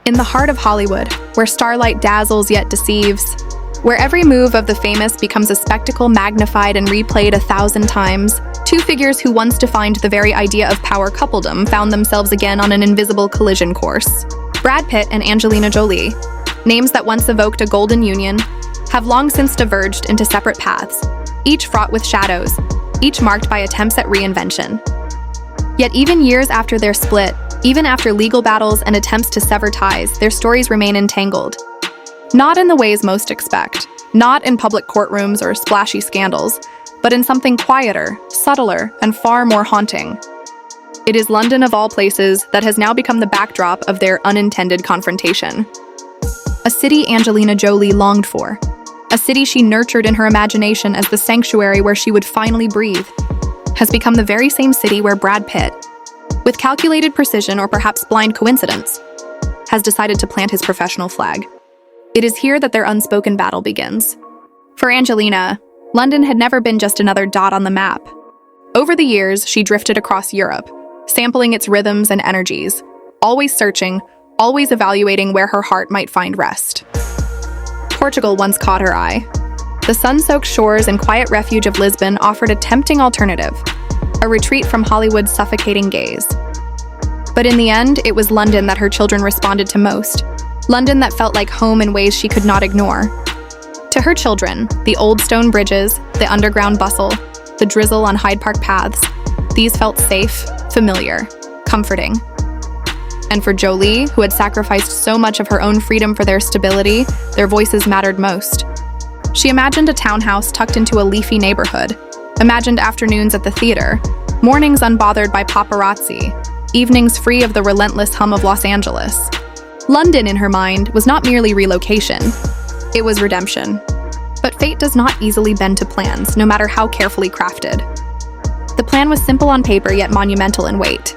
In the heart of Hollywood, where starlight dazzles yet deceives, where every move of the famous becomes a spectacle magnified and replayed 1,000 times, two figures who once defined the very idea of power coupledom found themselves again on an invisible collision course. Brad Pitt and Angelina Jolie, names that once evoked a golden union, have long since diverged into separate paths, each fraught with shadows, each marked by attempts at reinvention. Yet even years after their split, even after legal battles and attempts to sever ties, their stories remain entangled. Not in the ways most expect, not in public courtrooms or splashy scandals, but in something quieter, subtler, and far more haunting. It is London of all places that has now become the backdrop of their unintended confrontation. A city Angelina Jolie longed for, a city she nurtured in her imagination as the sanctuary where she would finally breathe, has become the very same city where Brad Pitt, with calculated precision or perhaps blind coincidence, has decided to plant his professional flag. It is here that their unspoken battle begins. For Angelina, London had never been just another dot on the map. Over the years, she drifted across Europe, sampling its rhythms and energies, always searching, always evaluating where her heart might find rest. Portugal once caught her eye. The sun-soaked shores and quiet refuge of Lisbon offered a tempting alternative, a retreat from Hollywood's suffocating gaze. But in the end, it was London that her children responded to most, London that felt like home in ways she could not ignore. To her children, the old stone bridges, the underground bustle, the drizzle on Hyde Park paths, these felt safe, familiar, comforting. And for Jolie, who had sacrificed so much of her own freedom for their stability, their voices mattered most. She imagined a townhouse tucked into a leafy neighborhood, imagined afternoons at the theater, mornings unbothered by paparazzi, evenings free of the relentless hum of Los Angeles. London, in her mind, was not merely relocation, it was redemption. But fate does not easily bend to plans, no matter how carefully crafted. The plan was simple on paper, yet monumental in weight.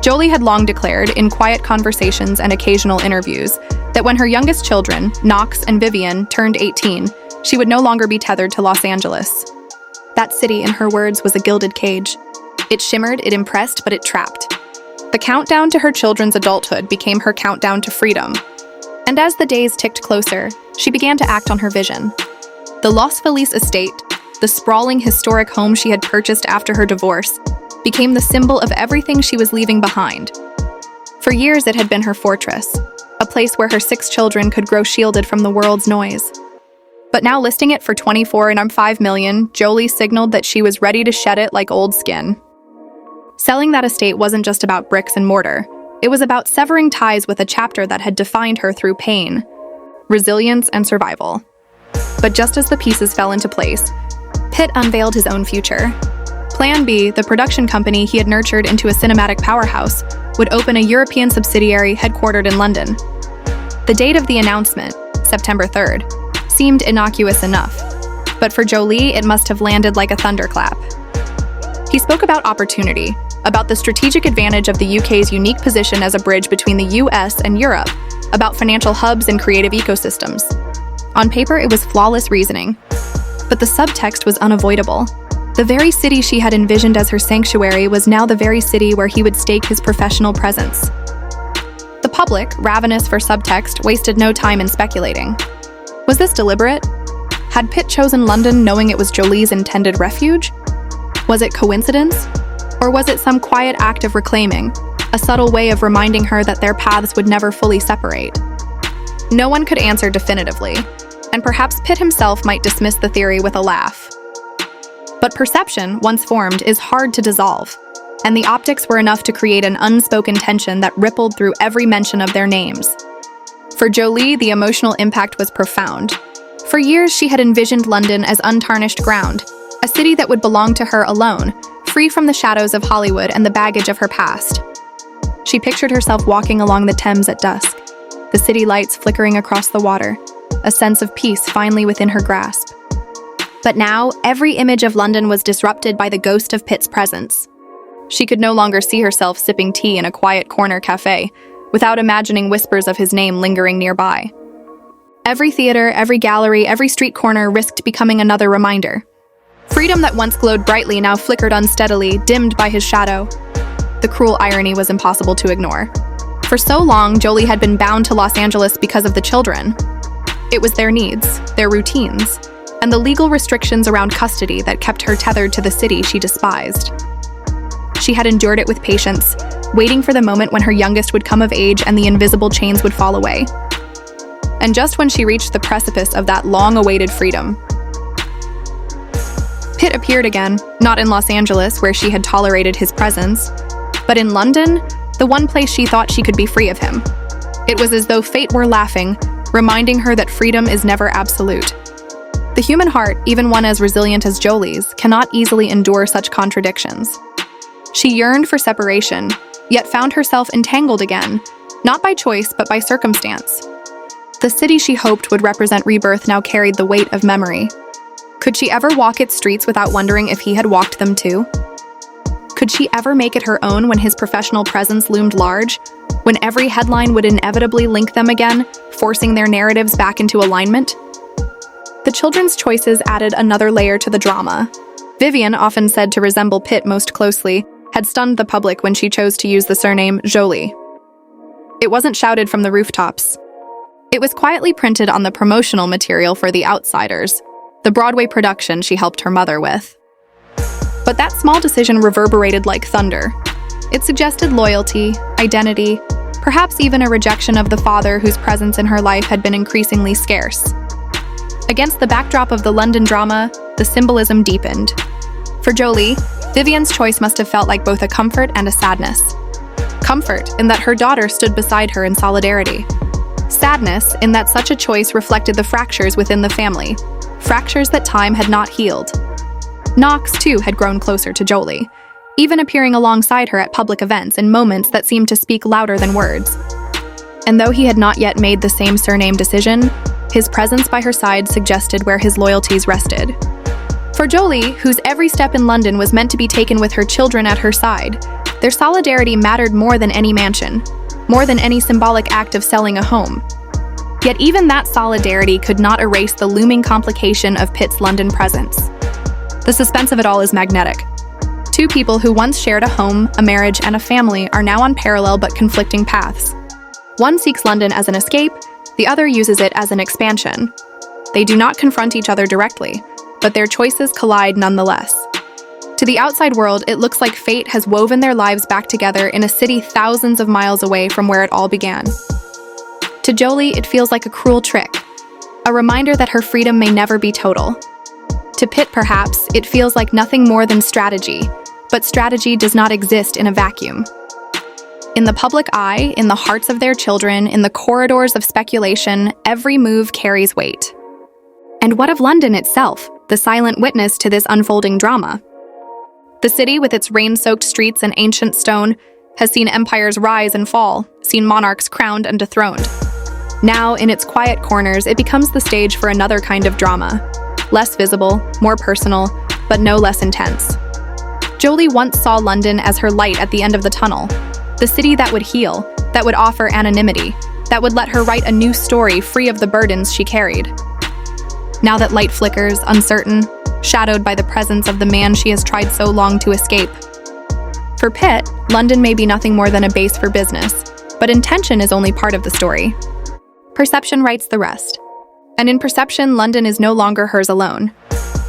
Jolie had long declared, in quiet conversations and occasional interviews, that when her youngest children, Knox and Vivian, turned 18, she would no longer be tethered to Los Angeles. That city, in her words, was a gilded cage. It shimmered, it impressed, but it trapped. The countdown to her children's adulthood became her countdown to freedom. And as the days ticked closer, she began to act on her vision. The Los Feliz estate, the sprawling historic home she had purchased after her divorce, became the symbol of everything she was leaving behind. For years, it had been her fortress, a place where her 6 children could grow shielded from the world's noise. But now listing it for $24.5 million, Jolie signaled that she was ready to shed it like old skin. Selling that estate wasn't just about bricks and mortar. It was about severing ties with a chapter that had defined her through pain, resilience, and survival. But just as the pieces fell into place, Pitt unveiled his own future. Plan B, the production company he had nurtured into a cinematic powerhouse, would open a European subsidiary headquartered in London. The date of the announcement, September 3rd, seemed innocuous enough, but for Jolie, it must have landed like a thunderclap. He spoke about opportunity, about the strategic advantage of the UK's unique position as a bridge between the US and Europe, about financial hubs and creative ecosystems. On paper, it was flawless reasoning, but the subtext was unavoidable. The very city she had envisioned as her sanctuary was now the very city where he would stake his professional presence. The public, ravenous for subtext, wasted no time in speculating. Was this deliberate? Had Pitt chosen London knowing it was Jolie's intended refuge? Was it coincidence? Or was it some quiet act of reclaiming, a subtle way of reminding her that their paths would never fully separate? No one could answer definitively, and perhaps Pitt himself might dismiss the theory with a laugh. But perception, once formed, is hard to dissolve, and the optics were enough to create an unspoken tension that rippled through every mention of their names. For Jolie, the emotional impact was profound. For years, she had envisioned London as untarnished ground, a city that would belong to her alone, free from the shadows of Hollywood and the baggage of her past. She pictured herself walking along the Thames at dusk, the city lights flickering across the water, a sense of peace finally within her grasp. But now, every image of London was disrupted by the ghost of Pitt's presence. She could no longer see herself sipping tea in a quiet corner cafe, without imagining whispers of his name lingering nearby. Every theater, every gallery, every street corner risked becoming another reminder. Freedom that once glowed brightly now flickered unsteadily, dimmed by his shadow. The cruel irony was impossible to ignore. For so long, Jolie had been bound to Los Angeles because of the children. It was their needs, their routines, and the legal restrictions around custody that kept her tethered to the city she despised. She had endured it with patience, waiting for the moment when her youngest would come of age and the invisible chains would fall away. And just when she reached the precipice of that long-awaited freedom, Pitt appeared again, not in Los Angeles, where she had tolerated his presence, but in London, the one place she thought she could be free of him. It was as though fate were laughing, reminding her that freedom is never absolute. The human heart, even one as resilient as Jolie's, cannot easily endure such contradictions. She yearned for separation, yet found herself entangled again, not by choice but by circumstance. The city she hoped would represent rebirth now carried the weight of memory. Could she ever walk its streets without wondering if he had walked them too? Could she ever make it her own when his professional presence loomed large, when every headline would inevitably link them again, forcing their narratives back into alignment? The children's choices added another layer to the drama. Vivian, often said to resemble Pitt most closely, had stunned the public when she chose to use the surname Jolie. It wasn't shouted from the rooftops. It was quietly printed on the promotional material for The Outsiders, the Broadway production she helped her mother with. But that small decision reverberated like thunder. It suggested loyalty, identity, perhaps even a rejection of the father whose presence in her life had been increasingly scarce. Against the backdrop of the London drama, the symbolism deepened. For Jolie, Vivian's choice must have felt like both a comfort and a sadness. Comfort in that her daughter stood beside her in solidarity. Sadness in that such a choice reflected the fractures within the family, fractures that time had not healed. Knox, too, had grown closer to Jolie, even appearing alongside her at public events in moments that seemed to speak louder than words. And though he had not yet made the same surname decision, his presence by her side suggested where his loyalties rested. For Jolie, whose every step in London was meant to be taken with her children at her side, their solidarity mattered more than any mansion, more than any symbolic act of selling a home. Yet even that solidarity could not erase the looming complication of Pitt's London presence. The suspense of it all is magnetic. Two people who once shared a home, a marriage, and a family are now on parallel but conflicting paths. One seeks London as an escape, the other uses it as an expansion. They do not confront each other directly, but their choices collide nonetheless. To the outside world, it looks like fate has woven their lives back together in a city thousands of miles away from where it all began. To Jolie, it feels like a cruel trick, a reminder that her freedom may never be total. To Pitt, perhaps, it feels like nothing more than strategy, but strategy does not exist in a vacuum. In the public eye, in the hearts of their children, in the corridors of speculation, every move carries weight. And what of London itself, the silent witness to this unfolding drama? The city, with its rain-soaked streets and ancient stone, has seen empires rise and fall, seen monarchs crowned and dethroned. Now, in its quiet corners, it becomes the stage for another kind of drama. Less visible, more personal, but no less intense. Jolie once saw London as her light at the end of the tunnel, the city that would heal, that would offer anonymity, that would let her write a new story free of the burdens she carried. Now that light flickers, uncertain, shadowed by the presence of the man she has tried so long to escape. For Pitt, London may be nothing more than a base for business, but intention is only part of the story. Perception writes the rest. And in perception, London is no longer hers alone.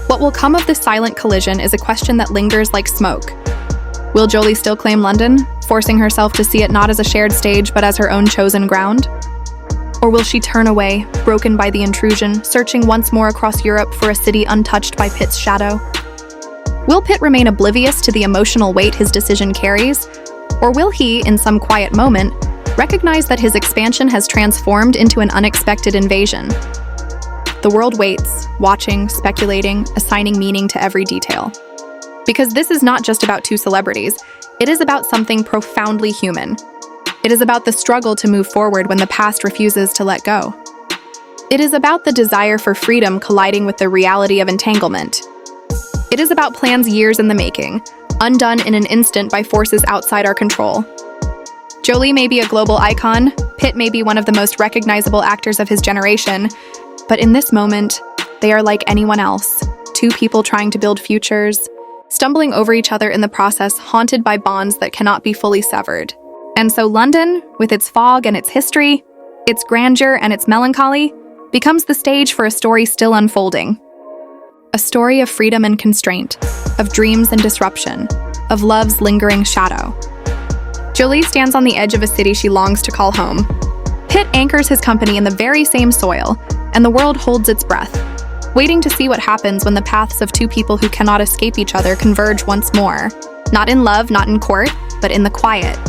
What will come of this silent collision is a question that lingers like smoke. Will Jolie still claim London, forcing herself to see it not as a shared stage but as her own chosen ground? Or will she turn away, broken by the intrusion, searching once more across Europe for a city untouched by Pitt's shadow? Will Pitt remain oblivious to the emotional weight his decision carries? Or will he, in some quiet moment, recognize that his expansion has transformed into an unexpected invasion? The world waits, watching, speculating, assigning meaning to every detail. Because this is not just about two celebrities, it is about something profoundly human. It is about the struggle to move forward when the past refuses to let go. It is about the desire for freedom colliding with the reality of entanglement. It is about plans years in the making, undone in an instant by forces outside our control. Jolie may be a global icon, Pitt may be one of the most recognizable actors of his generation, but in this moment, they are like anyone else, two people trying to build futures, stumbling over each other in the process, haunted by bonds that cannot be fully severed. And so London, with its fog and its history, its grandeur and its melancholy, becomes the stage for a story still unfolding. A story of freedom and constraint, of dreams and disruption, of love's lingering shadow. Jolie stands on the edge of a city she longs to call home. Pitt anchors his company in the very same soil, and the world holds its breath, waiting to see what happens when the paths of two people who cannot escape each other converge once more. Not in love, not in court, but in the quiet,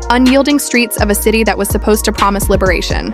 unyielding streets of a city that was supposed to promise liberation.